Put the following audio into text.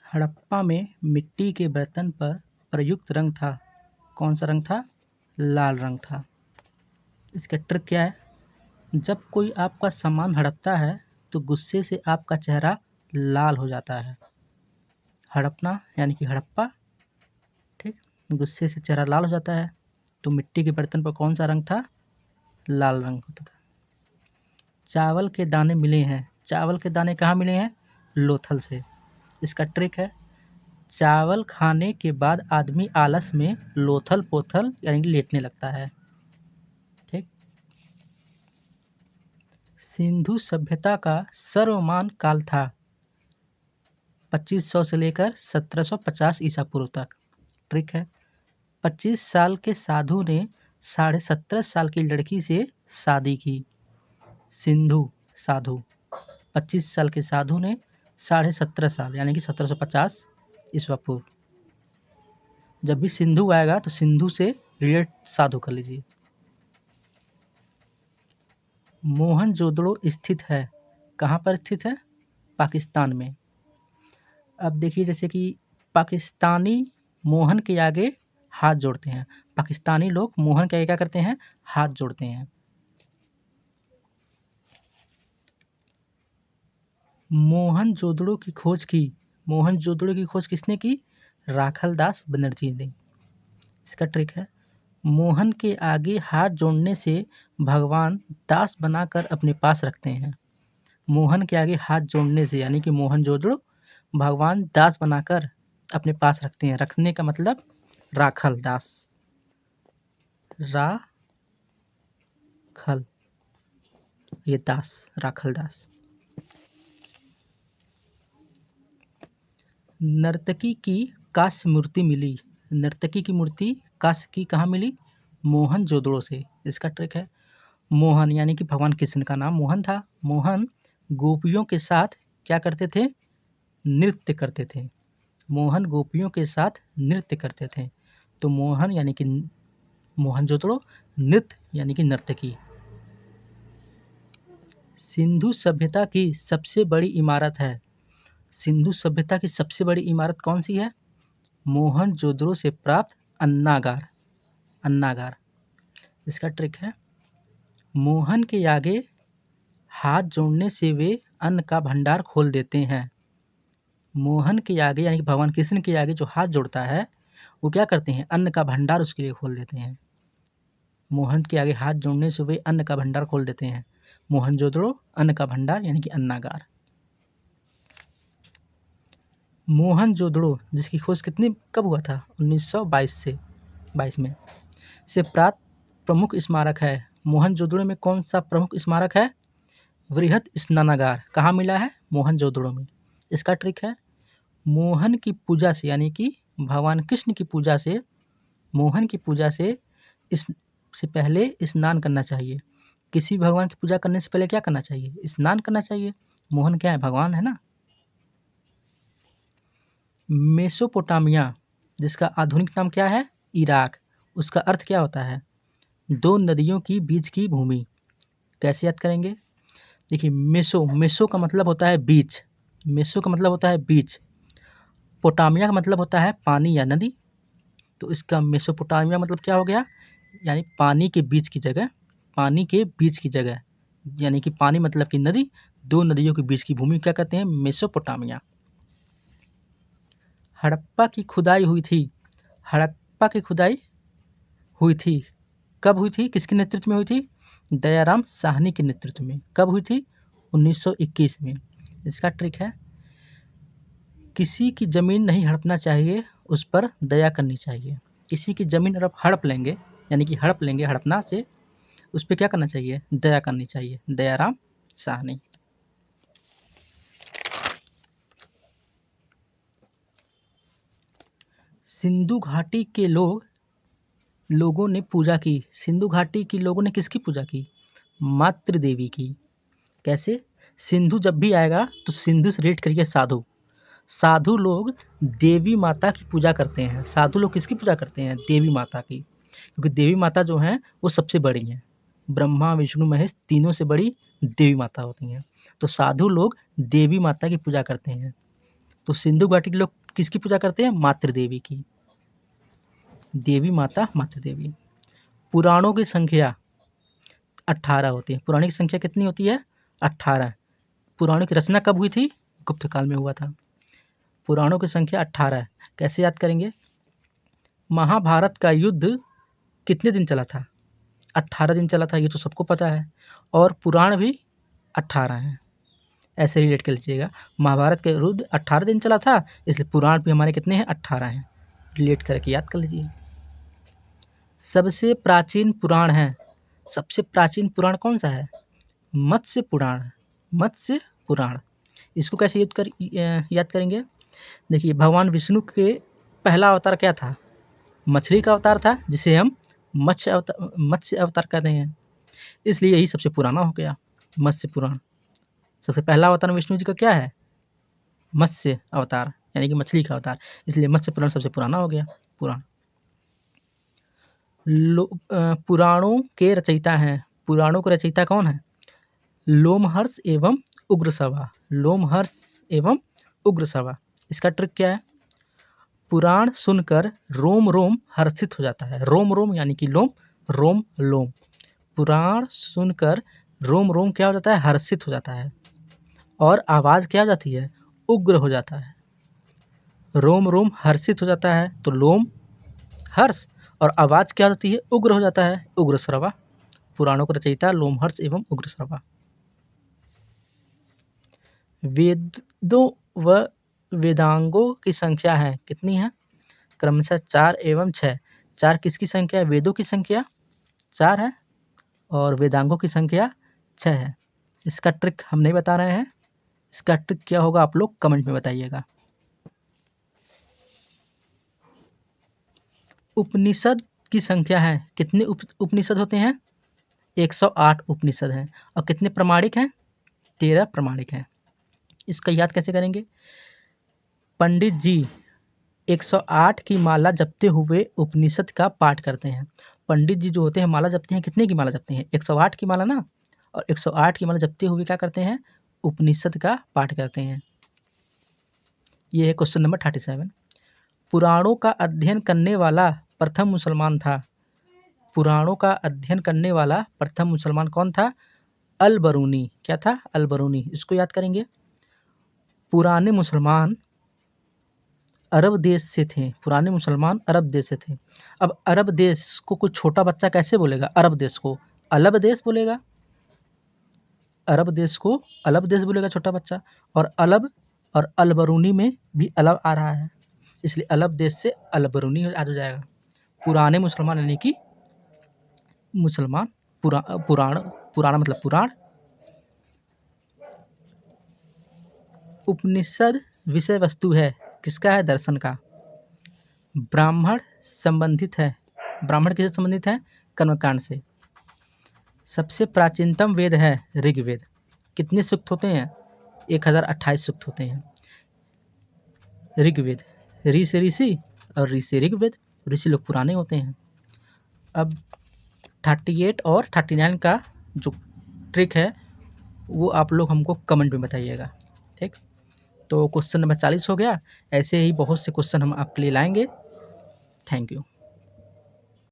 हड़प्पा में मिट्टी के बर्तन पर प्रयुक्त रंग था, कौन सा रंग था? लाल रंग था। इसका ट्रिक क्या है? जब कोई आपका सामान हड़पता है तो गुस्से से आपका चेहरा लाल हो जाता है। हड़पना यानी कि हड़प्पा, ठीक, गुस्से से चेहरा लाल हो जाता है। तो मिट्टी के बर्तन पर कौन सा रंग था? लाल रंग होता था। चावल के दाने मिले हैं, चावल के दाने कहाँ मिले हैं? लोथल से। इसका ट्रिक है, चावल खाने के बाद आदमी आलस में लोथल पोथल यानी कि लेटने लगता है। ठीक। सिंधु सभ्यता का सर्वमान्य काल था 2500 से लेकर 1750 ईसा पूर्व तक। ट्रिक है, 25 साल के साधु ने 17.5 साल की लड़की से शादी की। सिंधु साधु, 25 साल के साधु ने 17.5 साल यानी कि 1750 ईसा पूर्व। जब भी सिंधु आएगा तो सिंधु से रिलेट साधु कर लीजिए। मोहनजोदड़ो स्थित है, कहाँ पर स्थित है? पाकिस्तान में। अब देखिए, जैसे कि पाकिस्तानी मोहन के आगे हाथ जोड़ते हैं, पाकिस्तानी लोग मोहन के आगे क्या करते हैं? हाथ जोड़ते हैं। मोहनजोदड़ो की खोज किसने की? राखलदास बनर्जी ने। इसका ट्रिक है, मोहन के आगे हाथ जोड़ने से भगवान दास बनाकर अपने पास रखते हैं। मोहन के आगे हाथ जोड़ने से यानी कि मोहनजोदड़ो भगवान दास बनाकर अपने पास रखते हैं। रखने का मतलब राखल दास, राखल, ये दास, राखल दास। नर्तकी की कांस्य मूर्ति मिली, नर्तकी की मूर्ति कांस्य की कहाँ मिली? मोहनजोदड़ो से। इसका ट्रिक है, मोहन यानी कि भगवान कृष्ण का नाम मोहन था। मोहन गोपियों के साथ क्या करते थे? नृत्य करते थे। मोहन गोपियों के साथ नृत्य करते थे। तो मोहन यानी कि मोहनजोदड़ो, नृत्य यानी कि नर्तकी। सिंधु सभ्यता की सबसे बड़ी इमारत है, सिंधु सभ्यता की सबसे बड़ी इमारत कौन सी है? मोहनजोदड़ो से प्राप्त अन्नागार, अन्नागार। इसका ट्रिक है, मोहन के आगे हाथ जोड़ने से वे अन्न का भंडार खोल देते हैं। मोहन के आगे यानी कि भगवान कृष्ण के आगे जो हाथ जोड़ता है वो क्या करते हैं? अन्न का भंडार उसके लिए खोल देते हैं। मोहन के आगे हाथ जोड़ने से वे अन्न का भंडार खोल देते हैं। मोहनजोदड़ो अन्न का भंडार यानी कि अन्नागार। मोहनजोदड़ो जिसकी खोज कब हुआ था? 1922 से 22 में से प्राप्त प्रमुख स्मारक है। मोहनजोदड़ो में कौन सा प्रमुख स्मारक है? वृहत स्नानागार। कहाँ मिला है? मोहनजोदड़ो में। इसका ट्रिक है, मोहन की पूजा से यानी कि भगवान कृष्ण की पूजा से, मोहन की पूजा से इससे पहले स्नान करना चाहिए। किसी भगवान की पूजा करने से पहले क्या करना चाहिए? स्नान करना चाहिए। मोहन क्या है? भगवान है ना। मेसोपोटामिया जिसका आधुनिक नाम क्या है? इराक। उसका अर्थ क्या होता है? दो नदियों की बीच की भूमि। कैसे याद करेंगे? देखिए, मेसो का मतलब होता है बीच, मेसो का मतलब होता है बीच। पोटामिया का मतलब होता है पानी या नदी। तो इसका मेसोपोटामिया मतलब क्या हो गया? यानी पानी के बीच की जगह, पानी के बीच की जगह यानी कि पानी मतलब कि नदी, दो नदियों के बीच की भूमि क्या कहते हैं? मेसोपोटामिया। हड़प्पा की खुदाई हुई थी, हड़प्पा की खुदाई हुई थी, कब हुई थी? किसके नेतृत्व में हुई थी? दयाराम साहनी के नेतृत्व में। कब हुई थी? 1921 में। इसका ट्रिक है, किसी की ज़मीन नहीं हड़पना चाहिए, उस पर दया करनी चाहिए। किसी की ज़मीन अगर आप हड़प लेंगे यानी कि हड़प लेंगे, हड़पना से, उस पर क्या करना चाहिए? दया करनी चाहिए। दयाराम साहनी। सिंधु घाटी के लोगों ने पूजा की, सिंधु घाटी के लोगों ने किसकी पूजा की? मातृ देवी की। कैसे? सिंधु जब भी आएगा तो सिंधु से रेट करिए साधु, साधु लोग देवी माता की पूजा करते हैं। साधु लोग किसकी पूजा करते हैं? देवी माता की, क्योंकि देवी माता जो हैं वो सबसे बड़ी हैं। ब्रह्मा विष्णु महेश तीनों से बड़ी देवी माता होती हैं। तो साधु लोग देवी माता की पूजा करते हैं। तो सिंधु घाटी के लोग किसकी पूजा करते हैं? मातृ देवी की, देवी माता मातृ देवी। पुराणों की संख्या 18 होती है। पुराणों की संख्या कितनी होती है? 18। पुराणों की रचना कब हुई थी? गुप्त काल में हुआ था। पुराणों की संख्या 18 है। कैसे याद करेंगे? महाभारत का युद्ध कितने दिन चला था? 18 दिन चला था, ये तो सबको पता है। और पुराण भी 18 हैं, ऐसे रिलेट कर लीजिएगा। महाभारत का युद्ध 18 दिन चला था, इसलिए पुराण भी हमारे कितने हैं? 18 हैं। रिलेट करके याद कर लीजिए। सबसे प्राचीन पुराण है, सबसे प्राचीन पुराण कौन सा है? मत्स्य पुराण। मत्स्य पुराण। इसको कैसे याद करेंगे? देखिए, भगवान विष्णु के पहला अवतार क्या था? मछली का अवतार था, जिसे हम मत्स्य अवतार कहते हैं, इसलिए यही सबसे पुराना हो गया, मत्स्य पुराण। सबसे पहला अवतार विष्णु जी का क्या है? मत्स्य अवतार, यानी कि मछली का अवतार, इसलिए मत्स्य पुराण सबसे पुराना हो गया पुराण। पुराणों के रचयिता हैं। पुराणों के रचयिता कौन है? लोमहर्ष एवं उग्रसभा। लोमहर्ष एवं उग्रसभा। इसका ट्रिक क्या है? पुराण सुनकर रोम रोम हर्षित हो जाता है। रोम रोम यानी कि लोम, रोम लोम। पुराण सुनकर रोम रोम क्या हो जाता है? हर्षित हो जाता है। और आवाज़ क्या हो जाती है? उग्र हो जाता है। रोम रोम हर्षित हो जाता है तो लोम हर्ष, और आवाज़ क्या होती है? उग्र हो जाता है, उग्रश्रवा। पुराणों का रचयिता लोमहर्ष एवं उग्रश्रवा। वेदों व वेदांगों की संख्या है कितनी है? क्रमशः 4 एवं 6। 4 किसकी संख्या है? वेदों की संख्या 4 है और वेदांगों की संख्या 6 है। इसका ट्रिक हम नहीं बता रहे हैं, इसका ट्रिक क्या होगा आप लोग कमेंट में बताइएगा। उपनिषद की संख्या है, कितने उपनिषद होते हैं? 108 उपनिषद हैं। और कितने प्रमाणिक हैं? 13 प्रमाणिक हैं। इसका याद कैसे करेंगे? पंडित जी 108 की माला जपते हुए उपनिषद का पाठ करते हैं। पंडित जी जो होते हैं माला जपते हैं, कितने की माला जपते हैं? 108 की माला ना। और 108 की माला जपते हुए क्या करते हैं? उपनिषद का पाठ करते हैं। ये है क्वेश्चन नंबर 37। पुराणों का अध्ययन करने वाला प्रथम मुसलमान था। पुराणों का अध्ययन करने वाला प्रथम मुसलमान कौन था? अल-बरूनी। क्या था? अल-बरूनी। इसको याद करेंगे। पुराने मुसलमान अरब देश से थे। पुराने मुसलमान अरब देश से थे। अब अरब देश को कोई छोटा बच्चा कैसे बोलेगा? अरब देश को अलब देश बोलेगा। अरब देश को अलब देश बोलेगा छोटा बच्चा। और अलब और अल-बरूनी में भी अलब आ रहा है, इसलिए अलब देश से अल-बरूनी याद हो जाएगा। पुराने मुसलमान यानी कि मुसलमान, पुराण मतलब पुराण। उपनिषद विषय वस्तु है किसका है? दर्शन का। ब्राह्मण संबंधित है। ब्राह्मण किससे संबंधित है? कर्मकांड से। सबसे प्राचीनतम वेद है ऋग्वेद। कितने सूक्त होते हैं? 1028 सूक्त होते हैं ऋग्वेद। ऋ से ऋषि और ऋ से ऋग्वेद। ऋषि लोग पुराने होते हैं। अब 38 और 39 का जो ट्रिक है वो आप लोग हमको कमेंट में बताइएगा, ठीक। तो क्वेश्चन नंबर 40 हो गया। ऐसे ही बहुत से क्वेश्चन हम आपके लिए लाएंगे। Thank you.